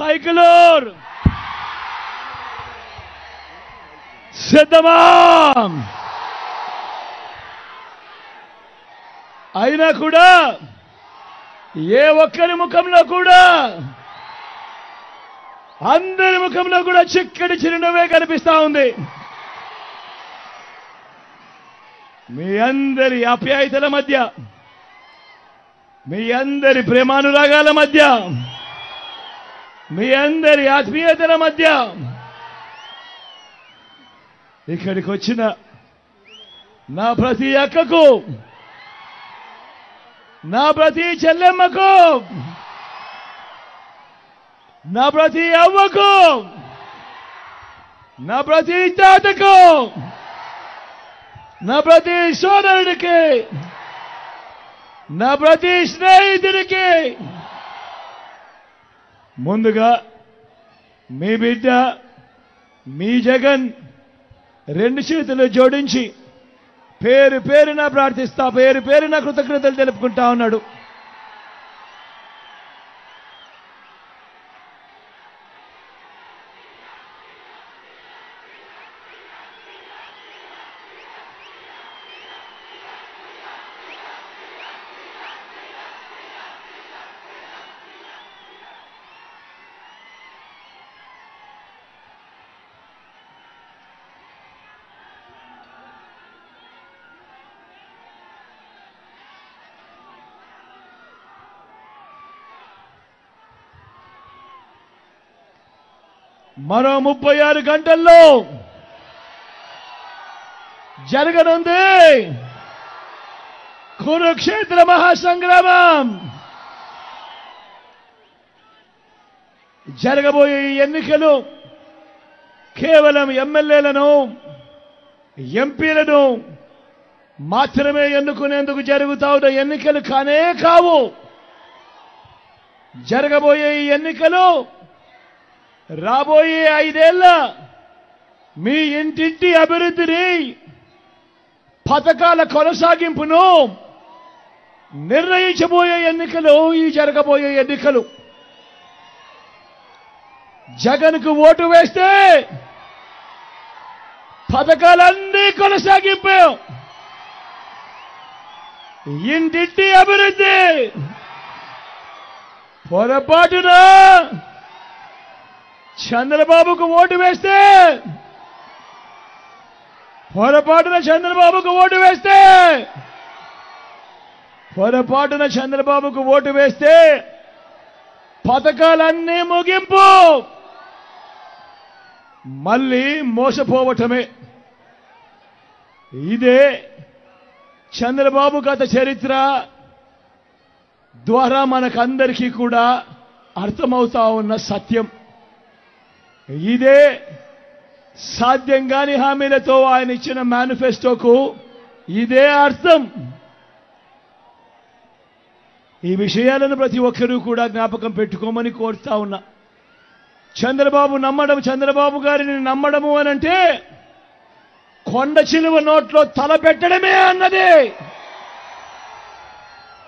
కైకలూర్ సిద్ధమా? అయినా కూడా ఏ ఒక్కరి ముఖంలో కూడా, అందరి ముఖంలో కూడా చిక్కటి చిరునవ్వే కనిపిస్తా ఉంది. మీ అందరి ఆప్యాయతల మధ్య, మీ అందరి ప్రేమానురాగాల మధ్య, మీ అందరి ఆత్మీయతల మధ్య ఇక్కడికి వచ్చిన నా ప్రతి అక్కకు, నా ప్రతి చెల్లెమ్మకు, నా ప్రతి అవ్వకు, నా ప్రతి తాతకు, నా ప్రతి సోదరుడికి, నా ప్రతి స్నేహితుడికి ముందుగా మీ బిడ్డ మీ జగన్ రెండు చేతులు జోడించి పేరు పేరున ప్రార్థిస్తా, పేరు పేరున కృతజ్ఞతలు తెలుపుకుంటా ఉన్నాడు. మరో 36 గంటల్లో జరగనుంది కురుక్షేత్ర మహాసంగ్రామం. జరగబోయే ఎన్నికలు కేవలం ఎమ్మెల్యేలను, ఎంపీలను మాత్రమే ఎన్నుకునేందుకు జరుగుతా ఉన్న ఎన్నికలు కానే కావు. జరగబోయే ఎన్నికలు రాబోయే 5 ఏళ్ల మీ ఇంటింటి అభివృద్ధిని, పథకాల కొనసాగింపును నిర్ణయించబోయే ఎన్నికలు ఈ జరగబోయే ఎన్నికలు. జగన్కు ఓటు వేస్తే పథకాలన్నీ కొనసాగింపు, ఇంటింటి అభివృద్ధి. పొరపాటున చంద్రబాబుకు ఓటు వేస్తే, పొరపాటున చంద్రబాబుకు ఓటు వేస్తే, పొరపాటున చంద్రబాబుకు ఓటు వేస్తే పథకాలన్నీ ముగింపు, మళ్ళీ మోసపోవటమే. ఇదే చంద్రబాబు గత చరిత్ర ద్వారా మనకందరికీ కూడా అర్థమవుతా ఉన్న సత్యం. ఇదే సాధ్యం కాని హామీలతో ఆయన ఇచ్చిన మేనిఫెస్టోకు ఇదే అర్థం. ఈ విషయాలను ప్రతి ఒక్కరూ కూడా జ్ఞాపకం పెట్టుకోమని కోరుతా ఉన్నా. చంద్రబాబు గారిని నమ్మడము అనంటే కొండ చిలువ నోట్లో తల పెట్టడమే అన్నది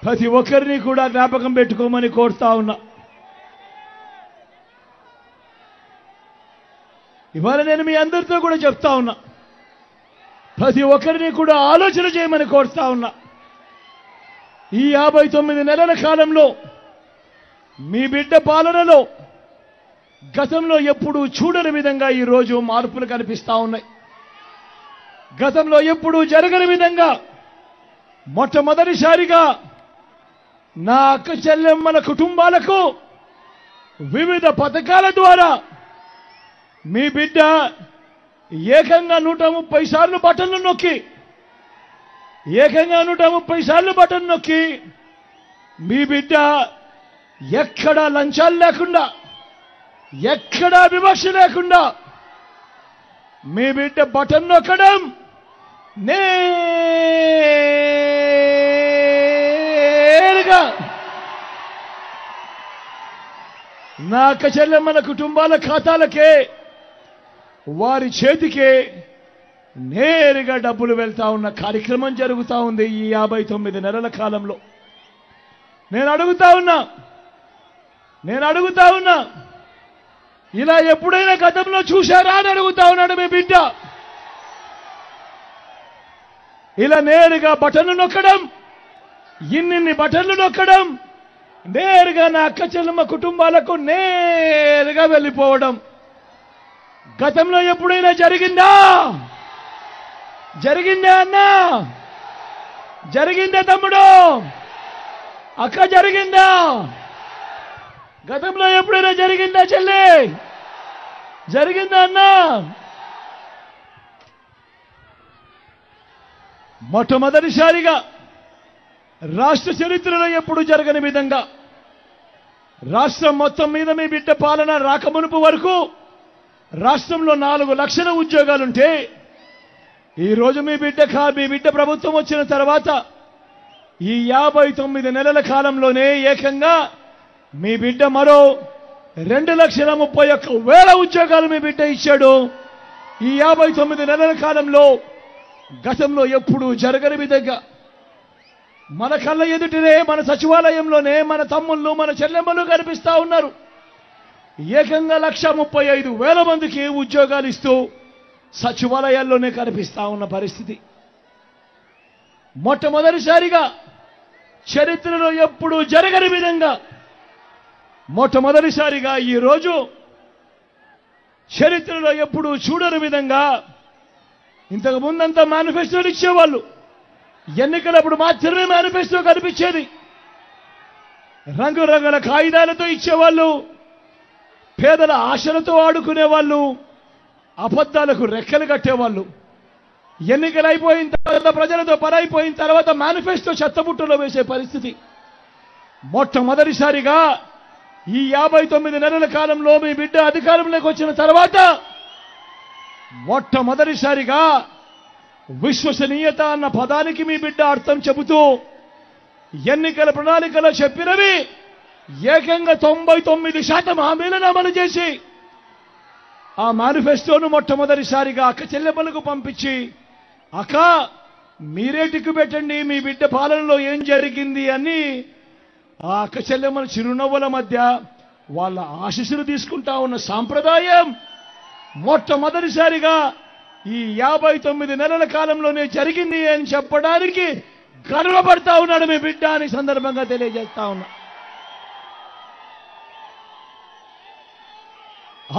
ప్రతి ఒక్కరిని కూడా జ్ఞాపకం పెట్టుకోమని కోరుతా ఉన్నా. ఇవాళ నేను మీ అందరితో కూడా చెప్తా ఉన్నా, ప్రతి ఒక్కరిని కూడా ఆలోచన చేయమని కోరుతా ఉన్నా. ఈ 59 నెలల కాలంలో మీ బిడ్డ పాలనలో గతంలో ఎప్పుడూ చూడని విధంగా ఈరోజు మార్పులు కనిపిస్తా ఉన్నాయి. గతంలో ఎప్పుడూ జరగని విధంగా మొట్టమొదటిసారిగా నా అక్క చెల్లెమ్మల కుటుంబాలకు వివిధ పథకాల ద్వారా మీ బిడ్డ ఏకంగా 130 సార్లు బటన్లు నొక్కి, ఏకంగా 130 సార్లు బటన్ నొక్కి మీ బిడ్డ ఎక్కడా లంచాలు లేకుండా, ఎక్కడా వివక్ష లేకుండా మీ బిడ్డ బటన్ నొక్కడం నేరుగా నా అక్క చెల్లెమ్మల కుటుంబాల ఖాతాలకే, వారి చేతికే నేరుగా డబ్బులు వెళ్తా ఉన్న కార్యక్రమం జరుగుతూ ఉంది ఈ 59 నెలల కాలంలో. నేను అడుగుతా ఉన్నా ఇలా ఎప్పుడైనా గతంలో చూశారా అని అడుగుతా ఉన్నాడు మీ బిడ్డ. ఇలా నేరుగా బటన్లు నొక్కడం, ఇన్నిన్ని బటన్లు నొక్కడం, నేరుగా నా అక్క చెల్లెమ్మ కుటుంబాలకు నేరుగా వెళ్ళిపోవడం గతంలో ఎప్పుడైనా జరిగిందా? జరిగిందా అన్నా? జరిగిందా తమ్ముడు? అక్క జరిగిందా? గతంలో ఎప్పుడైనా జరిగిందా చెల్లి? జరిగిందా అన్నా? మొట్టమొదటిసారిగా రాష్ట్ర చరిత్రలో ఎప్పుడు జరగని విధంగా రాష్ట్రం మొత్తం మీద మీ బిడ్డ పాలన రాకమునుపు వరకు రాష్ట్రంలో 4 లక్షల ఉద్యోగాలుంటే ఈరోజు మీ బిడ్డ ప్రభుత్వం వచ్చిన తర్వాత ఈ 59 నెలల కాలంలోనే ఏకంగా మీ బిడ్డ మరో 2,31,000 ఉద్యోగాలు మీ బిడ్డ ఇచ్చాడు. ఈ 59 నెలల కాలంలో గతంలో ఎప్పుడు జరగని విధంగా మన కళ్ళ ఎదుటనే మన సచివాలయంలోనే మన తమ్ముళ్ళు మన చెల్లెమ్మలు కనిపిస్తా ఉన్నారు. ఏకంగా 1,35,000 మందికి ఉద్యోగాలు ఇస్తూ సచివాలయాల్లోనే కనిపిస్తా ఉన్న పరిస్థితి. మొట్టమొదటిసారిగా చరిత్రలో ఎప్పుడు జరగని విధంగా మొట్టమొదటిసారిగా ఈరోజు చరిత్రలో ఎప్పుడు చూడని విధంగా ఇంతకు ముందంతా మేనిఫెస్టోలు ఇచ్చేవాళ్ళు. ఎన్నికలప్పుడు మాత్రమే మేనిఫెస్టో కనిపించేది. రంగురంగుల కాగితాలతో ఇచ్చేవాళ్ళు, పేదల ఆశలతో ఆడుకునేవాళ్ళు, అబద్ధాలకు రెక్కలు కట్టేవాళ్ళు. ఎన్నికలు అయిపోయిన తర్వాత ప్రజలతో పరైపోయిన తర్వాత మేనిఫెస్టో చెత్తబుట్టలో వేసే పరిస్థితి. మొట్టమొదటిసారిగా ఈ 59 నెలల కాలంలో మీ బిడ్డ అధికారంలోకి వచ్చిన తర్వాత మొట్టమొదటిసారిగా విశ్వసనీయత అన్న పదానికి మీ బిడ్డ అర్థం చెబుతూ ఎన్నికల ప్రణాళికలో చెప్పినవి ఏకంగా 99% హామీలను అమలు చేసి ఆ మేనిఫెస్టోను మొట్టమొదటిసారిగా అక్క చెల్లెమ్మలకు పంపించి, అక్క మీరే టిక్కు పెట్టండి మీ బిడ్డ పాలనలో ఏం జరిగింది అని ఆ అక్క చెల్లెమ్మల చిరునవ్వుల మధ్య వాళ్ళ ఆశీస్సులు తీసుకుంటా ఉన్న సాంప్రదాయం మొట్టమొదటిసారిగా ఈ 59 నెలల కాలంలోనే జరిగింది అని చెప్పడానికి గర్వపడతా ఉన్నాడు మీ బిడ్డ అని సందర్భంగా తెలియజేస్తా ఉన్నా.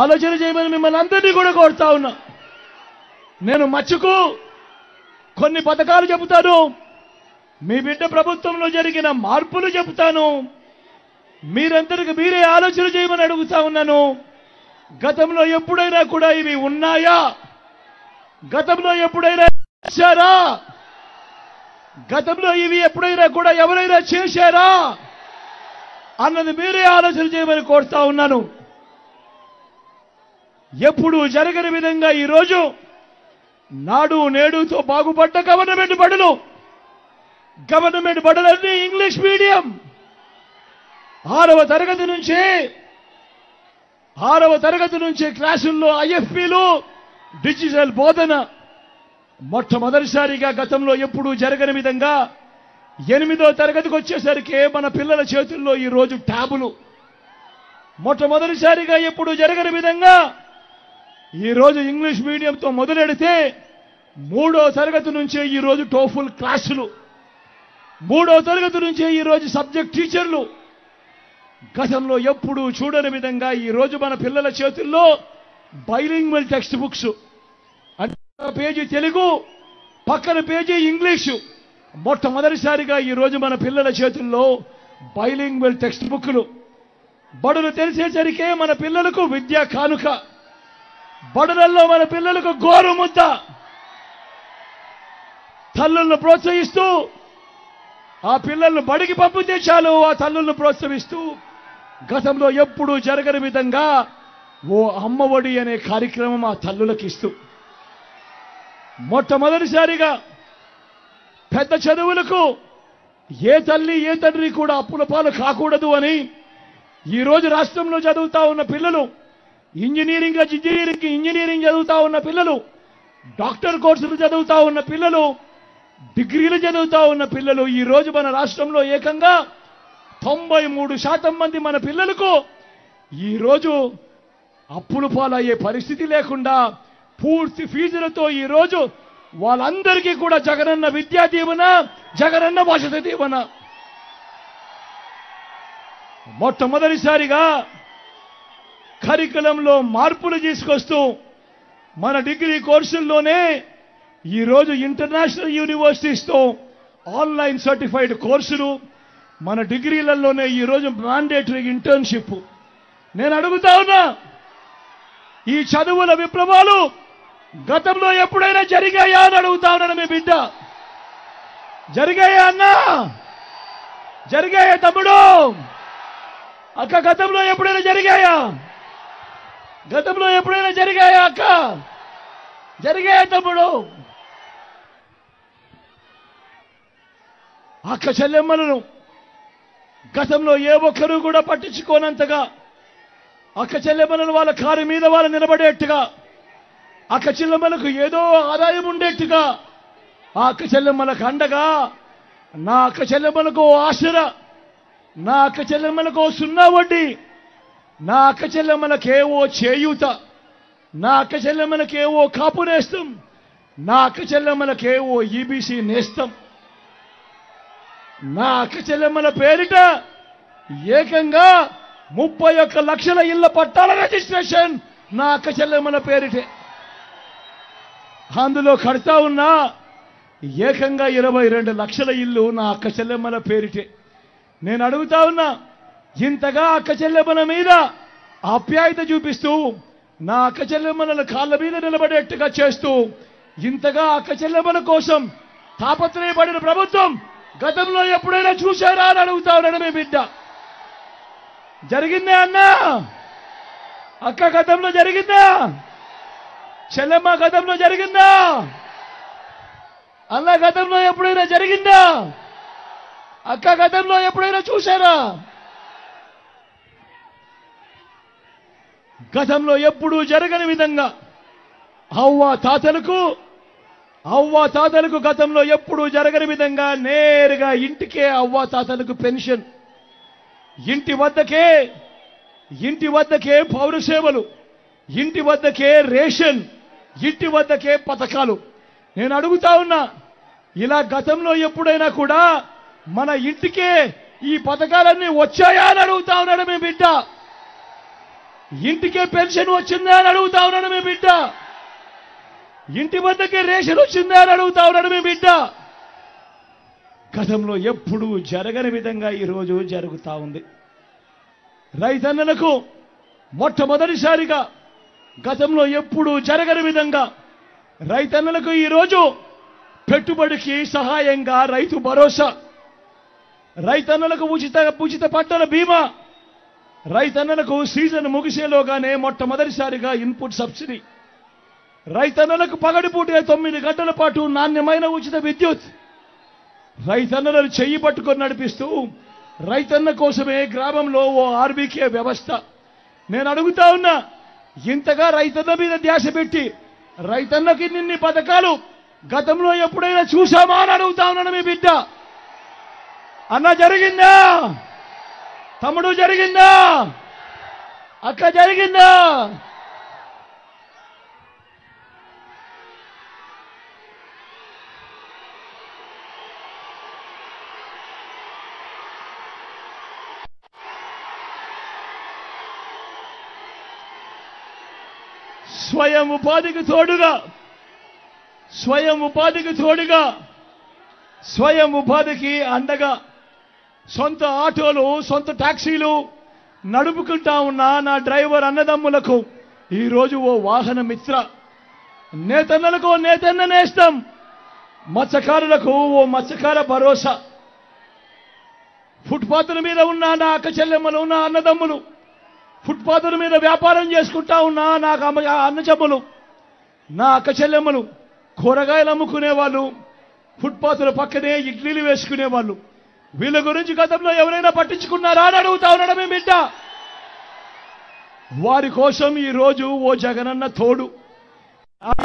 ఆలోచన చేయమని మిమ్మల్ని అందరినీ కూడా కోరుతా ఉన్నా. నేను మచ్చుకు కొన్ని పథకాలు చెబుతాను, మీ బిడ్డ ప్రభుత్వంలో జరిగిన మార్పులు చెబుతాను, మీరందరికీ మీరే ఆలోచన చేయమని అడుగుతా ఉన్నాను. గతంలో ఎప్పుడైనా కూడా ఇవి ఉన్నాయా? గతంలో ఎప్పుడైనా చేశారా? గతంలో ఇవి ఎప్పుడైనా కూడా ఎవరైనా చేశారా అన్నది మీరే ఆలోచన చేయమని కోరుతా ఉన్నాను. ఎప్పుడు జరగని విధంగా ఈరోజు నాడు నేడుతో బాగుపడ్డ గవర్నమెంట్ బడులన్నీ ఇంగ్లీష్ మీడియం. 6వ తరగతి నుంచి క్లాసుల్లో ఐఎఫ్పీలు, డిజిటల్ బోధన. మొట్టమొదటిసారిగా గతంలో ఎప్పుడు జరగని విధంగా 8వ తరగతికి వచ్చేసరికి మన పిల్లల చేతుల్లో ఈరోజు ట్యాబులు. మొట్టమొదటిసారిగా ఎప్పుడు జరగని విధంగా ఈరోజు ఇంగ్లీష్ మీడియంతో మొదలెడితే 3వ తరగతి నుంచే ఈరోజు టోఫుల్ క్లాసులు, 3వ తరగతి నుంచే ఈరోజు సబ్జెక్ట్ టీచర్లు. గతంలో ఎప్పుడు చూడని విధంగా ఈరోజు మన పిల్లల చేతుల్లో bilingual text books, page Telugu పక్కన పేజీ ఇంగ్లీషు. మొట్టమొదటిసారిగా ఈరోజు మన పిల్లల చేతుల్లో బైలింగ్వల్ టెక్స్ట్ బుక్లు. బడులు తెలిసేసరికే మన పిల్లలకు విద్యా కానుక, బడులలో మన పిల్లలకు గోరు ముద్ద. తల్లులను ప్రోత్సహిస్తూ ఆ పిల్లలను బడికి పంపితే చాలు ఆ తల్లులను ప్రోత్సహిస్తూ గతంలో ఎప్పుడు జరగని విధంగా ఓ అమ్మఒడి అనే కార్యక్రమం ఆ తల్లులకు ఇస్తూ మొట్టమొదటిసారిగా పెద్ద చదువులకు ఏ తల్లి ఏ తండ్రి కూడా అప్పుల పాలు కాకూడదు అని ఈరోజు రాష్ట్రంలో చదువుతా ఉన్న పిల్లలు, ఇంజనీరింగ్ చదువుతా ఉన్న పిల్లలు, డాక్టర్ కోర్సులు చదువుతా ఉన్న పిల్లలు, డిగ్రీలు చదువుతా ఉన్న పిల్లలు ఈరోజు మన రాష్ట్రంలో ఏకంగా 93% మంది మన పిల్లలకు ఈరోజు అప్పులు పాలయ్యే పరిస్థితి లేకుండా పూర్తి ఫీజులతో ఈరోజు వాళ్ళందరికీ కూడా జగనన్న విద్యా దీవెన, జగనన్న వసతి దీవెన. మొట్టమొదటిసారిగా కరికులంలో మార్పులు తీసుకొస్తూ మన డిగ్రీ కోర్సుల్లోనే ఈరోజు ఇంటర్నేషనల్ యూనివర్సిటీస్తో ఆన్లైన్ సర్టిఫైడ్ కోర్సులు, మన డిగ్రీలలోనే ఈరోజు మ్యాండేటరీ ఇంటర్న్షిప్. నేను అడుగుతా ఉన్నా, ఈ చదువుల విప్లవాలు గతంలో ఎప్పుడైనా జరిగాయా అని అడుగుతా ఉన్నాను మీ బిడ్డ. జరిగాయా అన్నా? జరిగాయా తమ్ముడు? అక్క గతంలో ఎప్పుడైనా జరిగాయా? గతంలో ఎప్పుడైనా జరిగాయా అక్క? జరిగాయా తమ్ముడు? అక్క చెల్లెమ్మలను గతంలో ఏ ఒక్కరూ కూడా పట్టించుకోనంతగా, అక్క చెల్లెమ్మలను వాళ్ళ కారు మీద వాళ్ళు నిలబడేట్టుగా, అక్క చెల్లెమ్మలకు ఏదో ఆదాయం ఉండేట్టుగా, ఆ అక్క చెల్లెమ్మలకు అండగా, నా అక్క చెల్లెమ్మలకు ఆసరా, నా అక్క చెల్లెమ్మలకు సున్నా వడ్డీ, నా అక్క చెల్లెమ్మలకేవో చేయూత, నా అక్క చెల్లెమ్మలకేవో కాపు నేస్తం, నా అక్క చెల్లెమ్మలకేవో ఈబీసీ నేస్తం, నా అక్క చెల్లెమ్మల పేరిట ఏకంగా 31 లక్షల ఇళ్ల పట్టాల రిజిస్ట్రేషన్ నా అక్క చెల్లెమ్మల పేరిటే. అందులో కడతా ఉన్నా ఏకంగా 22 లక్షల ఇల్లు నా అక్క చెల్లెమ్మల పేరిటే. నేను అడుగుతా ఉన్నా, ఇంతగా అక్క చెల్లెమ్మల మీద ఆప్యాయత చూపిస్తూ, నా అక్క చెల్లెమ్మల కాళ్ళ మీద నిలబడేట్టుగా చేస్తూ, ఇంతగా అక్క చెల్లెమ్మల కోసం తాపత్రయపడిన ప్రభుత్వం గతంలో ఎప్పుడైనా చూశారా అని అడుగుతా ఉన్నాడు మీ బిడ్డ. జరిగిందే అన్నా? అక్క గతంలో జరిగిందా? చెల్లెమ్మ గతంలో జరిగిందా? అన్న గతంలో ఎప్పుడైనా జరిగిందా? అక్క గతంలో ఎప్పుడైనా చూశారా? గతంలో ఎప్పుడూ జరగని విధంగా అవ్వ తాతలకు గతంలో ఎప్పుడూ జరగని విధంగా నేరుగా ఇంటికే అవ్వ తాతలకు పెన్షన్, ఇంటి వద్దకే పౌర సేవలు, ఇంటి వద్దకే రేషన్, ఇంటి వద్దకే పథకాలు. నేను అడుగుతా ఉన్నా, ఇలా గతంలో ఎప్పుడైనా కూడా మన ఇంటికే ఈ పథకాలన్నీ వచ్చాయా అని అడుగుతా ఉన్నాడు మీ బిడ్డ. ఇంటికే పెన్షన్ వచ్చిందా అని అడుగుతా ఉన్నాడు మీ బిడ్డ. ఇంటి వద్దకే రేషన్ వచ్చిందా అని అడుగుతా ఉన్నాడు మీ బిడ్డ. గతంలో ఎప్పుడూ జరగని విధంగా ఈరోజు జరుగుతా ఉంది. రైతన్నలకు మొట్టమొదటిసారిగా గతంలో ఎప్పుడూ జరగని విధంగా రైతన్నలకు ఈరోజు పెట్టుబడికి సహాయంగా రైతు భరోసా, రైతన్నలకు ఉచిత పంటల బీమా, రైతన్నలకు సీజన్ ముగిసేలోగానే మొట్టమొదటిసారిగా ఇన్పుట్ సబ్సిడీ, రైతన్నలకు పగటిపూటే 9 గంటల పాటు నాణ్యమైన ఉచిత విద్యుత్, రైతన్నలను చెయ్యి పట్టుకొని నడిపిస్తూ రైతన్న కోసమే గ్రామంలో ఓ ఆర్బీకే వ్యవస్థ. నేను అడుగుతా ఉన్నా, ఇంతగా రైతన్న మీద ధ్యాస పెట్టి రైతన్నకి ఇన్ని పథకాలు గతంలో ఎప్పుడైనా చూసామా అని అడుగుతా ఉన్నాను మీ బిడ్డ. అన్న జరిగిందా? తమ్ముడు జరిగిందా? అక్క జరిగిందా? స్వయం ఉపాధికి తోడుగా, స్వయం ఉపాధికి అండగా సొంత ఆటోలు, సొంత టాక్సీలు నడుపుకుంటా ఉన్న నా డ్రైవర్ అన్నదమ్ములకు ఈరోజు ఓ వాహన మిత్ర, నేతన్నలకు ఓ నేతన్న నేస్తం, మత్స్యకారులకు ఓ మత్స్యకార భరోసా, ఫుట్పాత్ల మీద ఉన్న నా అక్క చెల్లెమ్మలు, నా అన్నదమ్ములు, ఫుట్పాత్ల మీద వ్యాపారం చేసుకుంటా ఉన్నా నాకు అన్నచెమ్మలు, నా అక్క చెల్లెమ్మలు, కూరగాయలు అమ్ముకునే వాళ్ళు, ఫుట్పాత్ల పక్కనే ఇడ్లీలు వేసుకునే వాళ్ళు, వీళ్ళ గురించి గతంలో ఎవరైనా పట్టించుకున్నారా అని అడుగుతా ఉన్నాడు మీ బిడ్డ. వారి కోసం ఈరోజు ఓ జగనన్న తోడు.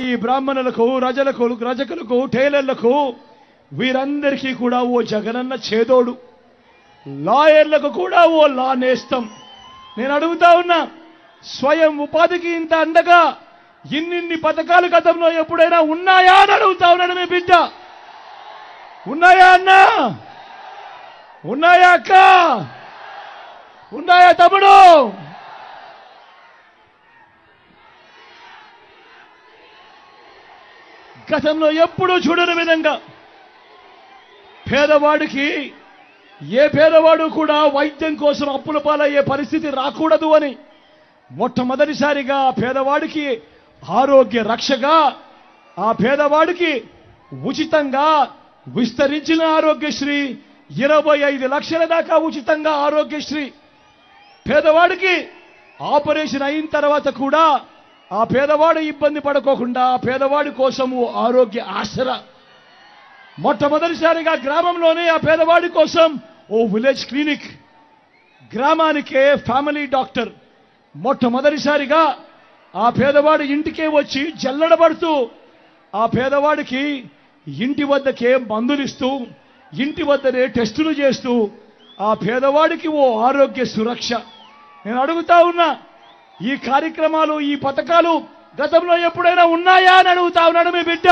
ఈ బ్రాహ్మణులకు, రజకులకు, టైలర్లకు వీరందరికీ కూడా ఓ జగనన్న చేదోడు, లాయర్లకు కూడా ఓ లా నేస్తం. నేను అడుగుతా ఉన్నా, స్వయం ఉపాధికి ఇంత అండగా ఇన్నిన్ని పథకాలు గతంలో ఎప్పుడైనా ఉన్నాయా అని అడుగుతా ఉన్నాడు మీ బిడ్డ. ఉన్నాయా అన్నా? ఉన్నాయా అక్క? ఉన్నాయా తమ్ముడు? గతంలో ఎప్పుడూ చూడని విధంగా పేదవాడికి ఏ పేదవాడు కూడా వైద్యం కోసం అప్పుల పాలయ్యే పరిస్థితి రాకూడదు అని మొట్టమొదటిసారిగా ఆ పేదవాడికి ఆరోగ్య రక్షగా, ఆ పేదవాడికి ఉచితంగా విస్తరించిన ఆరోగ్యశ్రీ, 25 లక్షల దాకా ఉచితంగా ఆరోగ్యశ్రీ. పేదవాడికి ఆపరేషన్ అయిన తర్వాత కూడా ఆ పేదవాడు ఇబ్బంది పడుకోకుండా ఆ పేదవాడి కోసము ఆరోగ్య ఆసరా. మొట్టమొదటిసారిగా గ్రామంలోనే ఆ పేదవాడి కోసం ఓ విలేజ్ క్లినిక్, గ్రామానికే ఫ్యామిలీ డాక్టర్. మొట్టమొదటిసారిగా ఆ పేదవాడి ఇంటికే వచ్చి జల్లడబడుతూ ఆ పేదవాడికి ఇంటి వద్దకే మందులిస్తూ, ఇంటి వద్దనే టెస్టులు చేస్తూ ఆ పేదవాడికి ఓ ఆరోగ్య సురక్ష. నేను అడుగుతా ఉన్నా, ఈ కార్యక్రమాలు, ఈ పథకాలు గతంలో ఎప్పుడైనా ఉన్నాయా అని అడుగుతా ఉన్నాడు మీ బిడ్డ.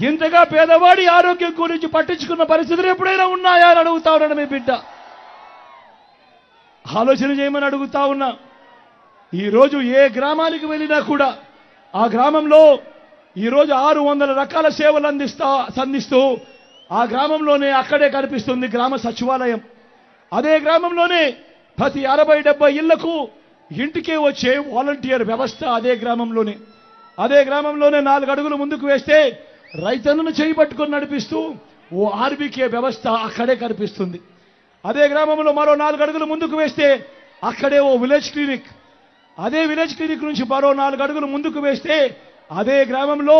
ఇంతగా పేదవాడి ఆరోగ్యం గురించి పట్టించుకున్న పరిస్థితులు ఎప్పుడైనా ఉన్నాయా అని అడుగుతా ఉన్నాడు మీ బిడ్డ. ఆలోచన చేయమని అడుగుతా ఉన్నా. ఈరోజు ఏ గ్రామానికి వెళ్ళినా కూడా ఆ గ్రామంలో ఈరోజు 600 రకాల సేవలు అందిస్తూ ఆ గ్రామంలోనే అక్కడే కనిపిస్తుంది గ్రామ సచివాలయం. అదే గ్రామంలోనే ప్రతి 60-70 ఇళ్లకు ఇంటికే వచ్చే వాలంటీర్ వ్యవస్థ అదే గ్రామంలోనే. అదే గ్రామంలోనే 4 అడుగులు ముందుకు వేస్తే రైతన్నను చేయిపట్టుకొని నడిపిస్తూ ఓ ఆర్బీకే వ్యవస్థ అక్కడే కనిపిస్తుంది. అదే గ్రామంలో మరో 4 అడుగులు ముందుకు వేస్తే అక్కడే ఓ విలేజ్ క్లినిక్. అదే విలేజ్ క్లినిక్ నుంచి మరో 4 అడుగులు ముందుకు వేస్తే అదే గ్రామంలో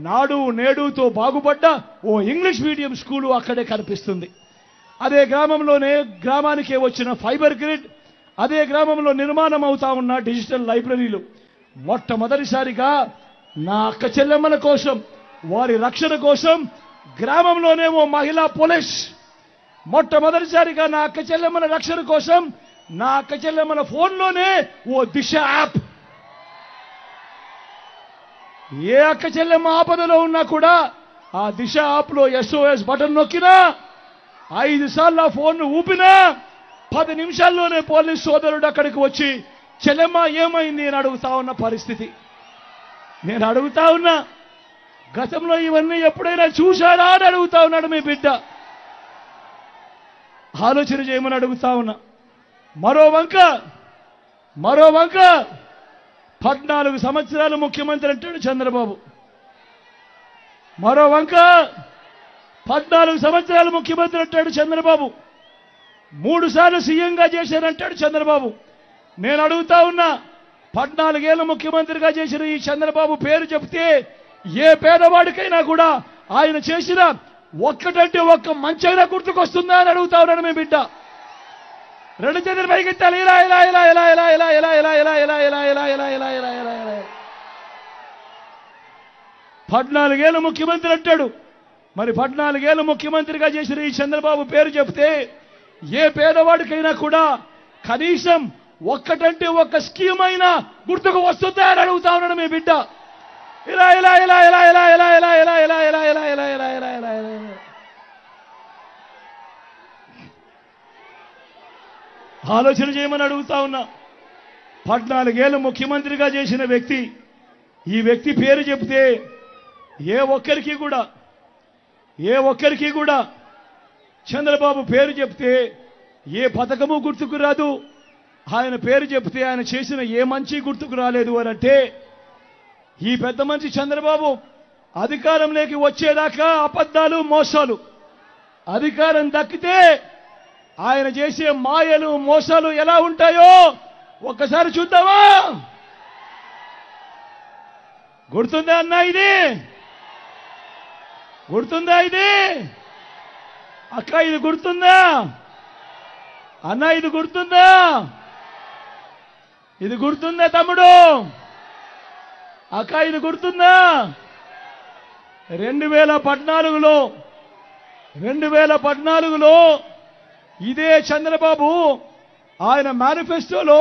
నాడు నేడుతో బాగుపడ్డ ఓ ఇంగ్లీష్ మీడియం స్కూలు అక్కడే కనిపిస్తుంది. అదే గ్రామంలోనే గ్రామానికే వచ్చిన ఫైబర్ గ్రిడ్, అదే గ్రామంలో నిర్మాణం అవుతా ఉన్న డిజిటల్ లైబ్రరీలు. మొట్టమొదటిసారిగా నా అక్క చెల్లెమ్మల కోసం, వారి రక్షణ కోసం గ్రామంలోనే ఓ మహిళా పోలీస్. మొట్టమొదటిసారిగా నా అక్క చెల్లెమ్మల రక్షణ కోసం నా అక్క చెల్లెమ్మల ఫోన్లోనే ఓ దిశ యాప్. ఏ అక్క చెల్లెమ్మ ఆపదలో ఉన్నా కూడా ఆ దిశ యాప్లో SOS బటన్ నొక్కినా, 5 సార్లు ఆ ఫోన్ను ఊపినా 10 నిమిషాల్లోనే పోలీస్ సోదరుడు అక్కడికి వచ్చి చెల్లెమ్మ ఏమైంది అని అడుగుతా ఉన్న పరిస్థితి. నేను అడుగుతా ఉన్నా, గతంలో ఇవన్నీ ఎప్పుడైనా చూశారా అని అడుగుతా ఉన్నాడు మీ బిడ్డ. ఆలోచన చేయమని అడుగుతా ఉన్నా. మరో వంక 14 సంవత్సరాలు ముఖ్యమంత్రి అంటాడు చంద్రబాబు. మరో వంక 14 సంవత్సరాలు ముఖ్యమంత్రి అంటాడు చంద్రబాబు. 3 సార్లు సీఎంగా చేశారంటాడు చంద్రబాబు. నేను అడుగుతా ఉన్నా, 14 ఏళ్ల ముఖ్యమంత్రిగా చేసిన ఈ చంద్రబాబు పేరు చెప్తే ఏ పేదవాడికైనా కూడా ఆయన చేసిన ఒక్కటంటే ఒక్క మంచైనా గుర్తుకొస్తుందా అని అడుగుతా ఉన్నాడు మీ బిడ్డ. 2 చేతులు పైకెత్తాలి. ఇలా ఇలా ఇలా ఇలా ఇలా ఇలా ఇలా ఇలా ఇలా ఇలా ఇలా ఇలా ఇలా ఇలా ఇలా ఇలా ఇలా 14 ఏళ్ల ముఖ్యమంత్రి అంటాడు. మరి 14 ఏళ్ల ముఖ్యమంత్రిగా చేసిన ఈ చంద్రబాబు పేరు చెప్తే ఏ పేదవాడికైనా కూడా కనీసం ఒక్కటంటే ఒక్క స్కీమ్ అయినా గుర్తుకు వస్తుందా అని అడుగుతా ఉన్నాడు మీ బిడ్డ. ఇలా ఇలా ఇలా ఇలా ఇలా ఇలా ఇలా ఇలా ఇలా ఇలా ఇలా ఇలా ఇలా ఇలా ఇలా ఇలా ఆలోచన చేయమని అడుగుతా ఉన్నా. 14 ఏళ్లు ముఖ్యమంత్రిగా చేసిన వ్యక్తి, ఈ వ్యక్తి పేరు చెప్తే ఏ ఒక్కరికి కూడా చంద్రబాబు పేరు చెప్తే ఏ పథకము గుర్తుకు రాదు. ఆయన పేరు చెప్తే ఆయన చేసిన ఏ మంచి గుర్తుకు రాలేదు అని అంటే, ఈ పెద్ద మనిషి చంద్రబాబు అధికారంలోకి వచ్చేదాకా అబద్ధాలు, మోసాలు. అధికారం దక్కితే ఆయన చేసే మాయలు, మోసాలు ఎలా ఉంటాయో ఒక్కసారి చూద్దామా? గుర్తుందా అన్నా? ఇది గుర్తుందా? ఇది అక్క ఇది గుర్తుందా? అన్న ఇది గుర్తుందా? ఇది గుర్తుందా తమ్ముడు? అక్క ఇది గుర్తుందా? 2014లో ఇదే చంద్రబాబు ఆయన మేనిఫెస్టోలో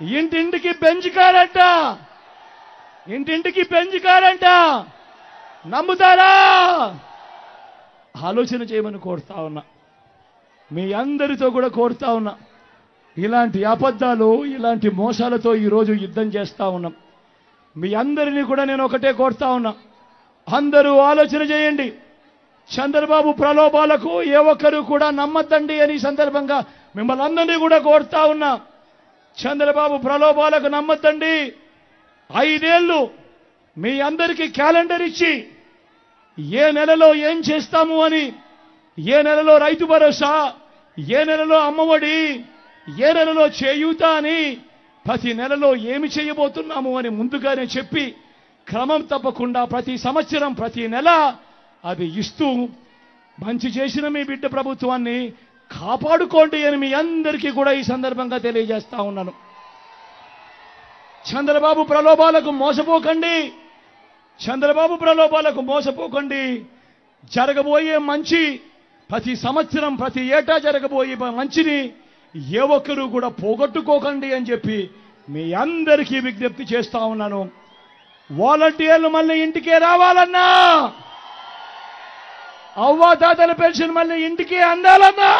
ఇంటింటికి పెంచుకారంట, ఇంటింటికి పెంచుకారంట. నమ్ముతారా? ఆలోచన చేయమని కోరుతా ఉన్నా, మీ అందరితో కూడా కోరుతా ఉన్నా. ఇలాంటి అబద్ధాలు, ఇలాంటి మోసాలతో ఈరోజు యుద్ధం చేస్తా ఉన్నాం. మీ అందరినీ కూడా నేను ఒకటే కోరుతా ఉన్నా, అందరూ ఆలోచన చేయండి. చంద్రబాబు ప్రలోభాలకు ఏ ఒక్కరు కూడా నమ్మద్దండి అని సందర్భంగా మిమ్మల్ని అందరినీ కూడా కోరుతా ఉన్నా. చంద్రబాబు ప్రలోభాలకు నమ్మద్దండి. 5 ఏళ్ళు మీ అందరికీ క్యాలెండర్ ఇచ్చి ఏ నెలలో ఏం చేస్తాము అని, ఏ నెలలో రైతు భరోసా, ఏ నెలలో అమ్మఒడి, ఏ నెలలో చేయూత అని, ప్రతి నెలలో ఏమి చేయబోతున్నాము అని ముందుగానే చెప్పి క్రమం తప్పకుండా ప్రతి సంవత్సరం ప్రతి నెల అది ఇస్తూ మంచి చేసిన మీ బిడ్డ ప్రభుత్వాన్ని కాపాడుకోండి అని మీ అందరికీ కూడా ఈ సందర్భంగా తెలియజేస్తా ఉన్నాను. చంద్రబాబు ప్రలోభాలకు మోసపోకండి, చంద్రబాబు ప్రలోభాలకు మోసపోకండి. జరగబోయే మంచి, ప్రతి సంవత్సరం ప్రతి ఏటా జరగబోయే మంచిని ఏ ఒక్కరూ కూడా పోగొట్టుకోకండి అని చెప్పి మీ అందరికీ విజ్ఞప్తి చేస్తా ఉన్నాను. వాలంటీర్లు మళ్ళీ ఇంటికే రావాలన్నా, అవ్వాతాతల పెన్షన్ మళ్ళీ ఇంటికి అందాలన్నా,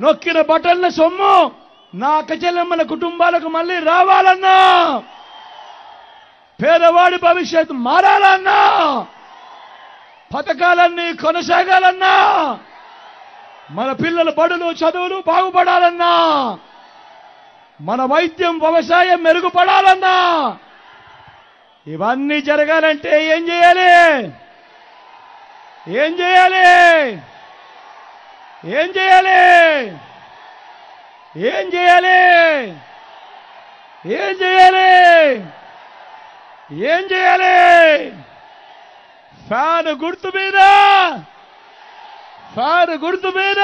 నొక్కిన బటన్ల సొమ్ము నా అక్కచెల్లెమ్మల కుటుంబాలకు మళ్ళీ రావాలన్నా, పేదవాడి భవిష్యత్తు మారాలన్నా, పథకాలన్నీ కొనసాగాలన్నా, మన పిల్లల బడులు చదువులు బాగుపడాలన్నా, మన వైద్యం వ్యవసాయం మెరుగుపడాలన్నా, ఇవన్నీ జరగాలంటే ఏం చేయాలి? ఏం చేయాలి? ఏం చేయాలి? ఏం చేయాలి? ఏం చేయాలి? ఏం చేయాలి? ఫ్యాన్ గుర్తు మీద, ఫ్యాన్ గుర్తు మీద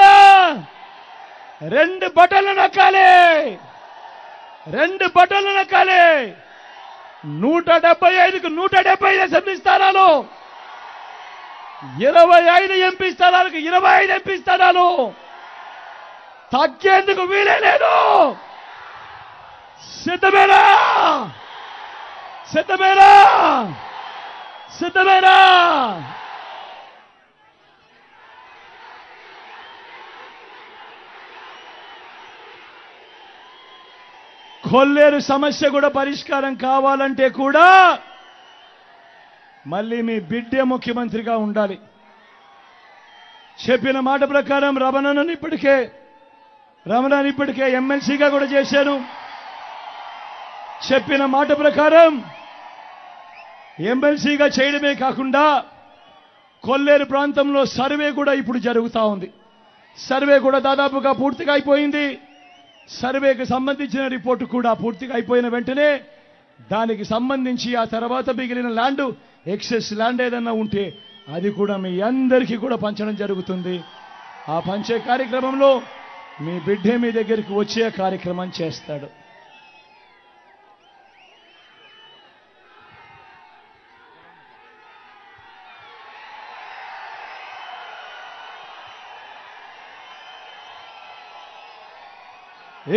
2 బటన్లు నొక్కాలి, 2 బటన్లు నొక్కాలి. 175కు 175 అసెంబ్లీ స్థానాలు, 25 ఎంపీ స్థానాలకు 25 ఎంపీ స్థానాలు, తగ్గేందుకు వీలే లేదు. సిద్ధమేనా? సిద్ధమేనా? సిద్ధమేనా? కొల్లేరు సమస్య కూడా పరిష్కారం కావాలంటే కూడా మళ్ళీ మీ బిడ్డే ముఖ్యమంత్రిగా ఉండాలి. చెప్పిన మాట ప్రకారం రమణని ఇప్పటికే ఎమ్మెల్సీగా కూడా చేశాను. చెప్పిన మాట ప్రకారం ఎమ్మెల్సీగా చేయడమే కాకుండా కొల్లేరు ప్రాంతంలో సర్వే కూడా ఇప్పుడు జరుగుతూ ఉంది. సర్వే కూడా దాదాపుగా పూర్తిగా అయిపోయింది. సర్వేకి సంబంధించిన రిపోర్టు కూడా పూర్తిగా అయిపోయిన వెంటనే దానికి సంబంధించి ఆ తర్వాత మిగిలిన ల్యాండ్, ఎక్సెస్ ల్యాండ్ ఏదన్నా ఉంటే అది కూడా మీ అందరికీ కూడా పంచడం జరుగుతుంది. ఆ పంచే కార్యక్రమంలో మీ బిడ్డే మీ దగ్గరికి వచ్చే కార్యక్రమం చేస్తాడు.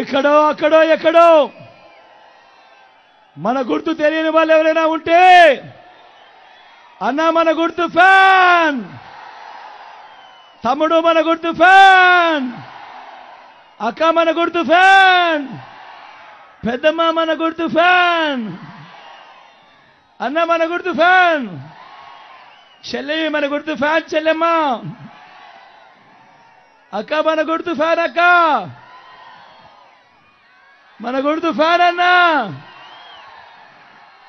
ఇక్కడో అక్కడో ఎక్కడో మన గుర్తు తెలియని వాళ్ళు ఎవరైనా ఉంటే, అన్న మన గుర్తు ఫ్యాన్, తమ్ముడు మన గుర్తు ఫ్యాన్, అక్క మన గుర్తు ఫ్యాన్, పెద్దమ్మ మన గుర్తు ఫ్యాన్, అన్న మన గుర్తు ఫ్యాన్, చెల్లి మన గుర్తు ఫ్యాన్ చెల్లెమ్మ, అక్క మన గుర్తు ఫ్యాన్, అక్క మన గుర్తు ఫ్యాన్, అన్న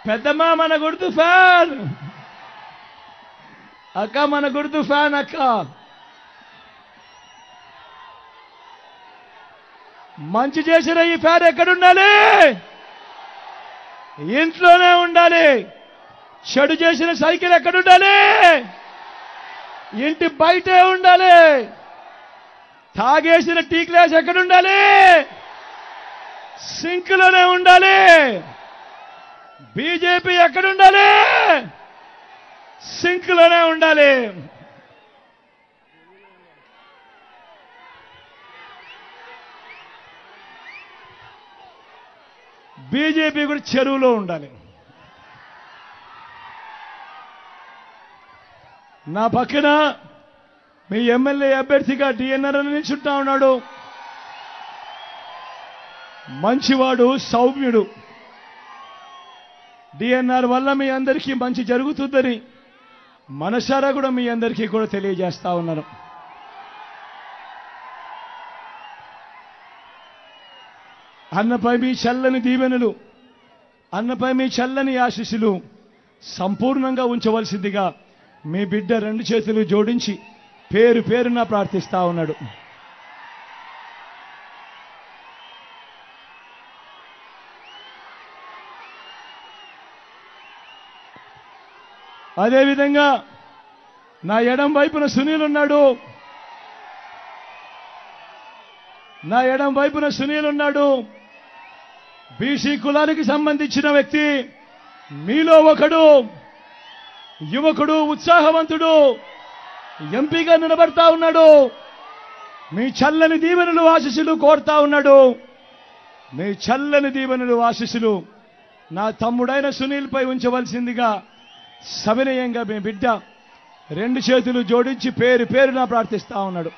పెద్దమ్మ మన గుర్తు ఫ్యాన్, అక్క మన గుర్తు ఫ్యాన్. అక్క మంచి చేసిన ఈ ఫ్యాన్ ఎక్కడుండాలి? ఇంట్లోనే ఉండాలి. చెడు చేసిన సైకిల్ ఎక్కడుండాలి? ఇంటి బయటే ఉండాలి. తాగేసిన టీ గ్లాస్ ఎక్కడుండాలి? సింక్లోనే ఉండాలి. బీజేపీ ఎక్కడుండాలి? సింక్లోనే ఉండాలి. బీజేపీ కూడా చెరువులో ఉండాలి. నా పక్కన మీ ఎమ్మెల్యే అభ్యర్థిగా డిఎన్ఆర్ అని నిల్చుంటా ఉన్నాడు. మంచివాడు, సౌమ్యుడు. డిఎన్ఆర్ వల్ల మీ అందరికీ మంచి జరుగుతుందని మనసారా కూడా మీ అందరికీ కూడా తెలియజేస్తా ఉన్నాను. అన్నపై మీ చల్లని దీవెనలు, అన్నపై మీ చల్లని ఆశీస్సులు సంపూర్ణంగా ఉంచవలసిందిగా మీ బిడ్డ 2 చేతులు జోడించి పేరు పేరున ప్రార్థిస్తా ఉన్నాడు. అదేవిధంగా నా ఎడం వైపున సునీల్ ఉన్నాడు. నా ఎడం వైపున సునీల్ ఉన్నాడు. బీసీ కులానికి సంబంధించిన వ్యక్తి, మీలో ఒకడు, యువకుడు, ఉత్సాహవంతుడు, ఎంపీగా నిలబడతా ఉన్నాడు. మీ చల్లని దీవెనలు, ఆశీస్సులు కోరుతా ఉన్నాడు. మీ చల్లని దీవెనలు, ఆశీస్సులు నా తమ్ముడైన సునీల్ పై ఉంచవలసిందిగా సవినయంగా మీ బిడ్డ 2 చేతులు జోడించి పేరు పేరున ప్రార్థిస్తా ఉన్నాడు.